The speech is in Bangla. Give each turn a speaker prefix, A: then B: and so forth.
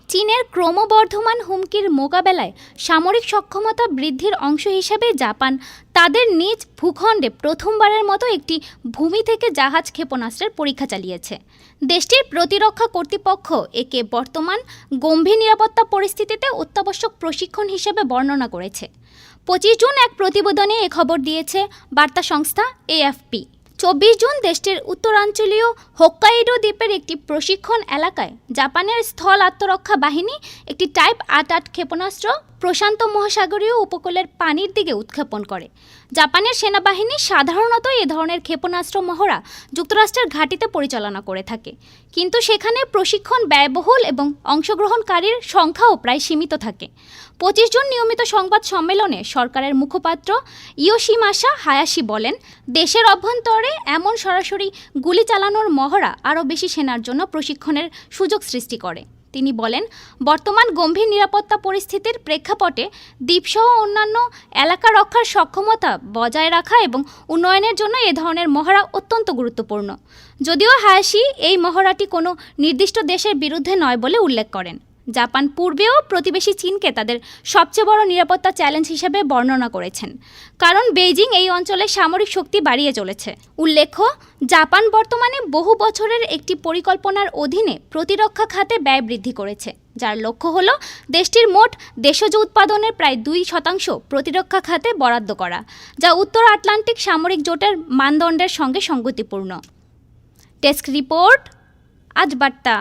A: চীনের ক্রমবর্ধমান হুমকির মোকাবেলায় সামরিক সক্ষমতা বৃদ্ধির অংশ হিসেবে জাপান তাদের নিজ ভূখণ্ডে প্রথমবারের মতো একটি ভূমি থেকে জাহাজ ক্ষেপণাস্ত্রের পরীক্ষা চালিয়েছে। দেশটির প্রতিরক্ষা কর্তৃপক্ষ একে বর্তমান গম্ভীর নিরাপত্তা পরিস্থিতিতে অত্যাবশ্যক প্রশিক্ষণ হিসেবে বর্ণনা করেছে। 25 জুন এক প্রতিবেদনে এ খবর দিয়েছে বার্তা সংস্থা এএফপি। 24 জুন দেশটির উত্তরাঞ্চলীয় হোক্কাইডো দ্বীপের একটি প্রশিক্ষণ এলাকায় জাপানের স্থল আত্মরক্ষা বাহিনী একটি টাইপ 88 ক্ষেপণাস্ত্র প্রশান্ত মহাসাগরীয় উপকূলের পানির দিকে উৎক্ষেপণ করে। জাপানের সেনাবাহিনী সাধারণত এ ধরনের ক্ষেপণাস্ত্র মহড়া যুক্তরাষ্ট্রের ঘাঁটিতে পরিচালনা করে থাকে, কিন্তু সেখানে প্রশিক্ষণ ব্যয়বহুল এবং অংশগ্রহণকারীর সংখ্যাও প্রায় সীমিত থাকে। 25 জুন নিয়মিত সংবাদ সম্মেলনে সরকারের মুখপাত্র ইয়োশিমাসা হায়াশি বলেন, দেশের অভ্যন্তরে এমন সরাসরি গুলি চালানোর মহড়া আরও বেশি সেনার জন্য প্রশিক্ষণের সুযোগ সৃষ্টি করে। তিনি বলেন, বর্তমান গম্ভীর নিরাপত্তা পরিস্থিতির প্রেক্ষাপটে দ্বীপসহ অন্যান্য এলাকা রক্ষার সক্ষমতা বজায় রাখা এবং উন্নয়নের জন্য এ ধরনের মহড়া অত্যন্ত গুরুত্বপূর্ণ। যদিও হায়াশি এই মহড়াটি কোনো নির্দিষ্ট দেশের বিরুদ্ধে নয় বলে উল্লেখ করেন। জাপান পূর্বেও প্রতিবেশী চীনকে তাদের সবচেয়ে বড় নিরাপত্তা চ্যালেঞ্জ হিসেবে বর্ণনা করেছেন, কারণ বেইজিং এই অঞ্চলে সামরিক শক্তি বাড়িয়ে চলেছে। উল্লেখ্য, জাপান বর্তমানে বহু বছরের একটি পরিকল্পনার অধীনে প্রতিরক্ষা খাতে ব্যয় বৃদ্ধি করেছে, যার লক্ষ্য হল দেশটির মোট দেশজ উৎপাদনের প্রায় 2% প্রতিরক্ষা খাতে বরাদ্দ করা, যা উত্তর আটলান্টিক সামরিক জোটের মানদণ্ডের সঙ্গে সঙ্গতিপূর্ণ। ডেস্ক রিপোর্ট, আজ বার্তা।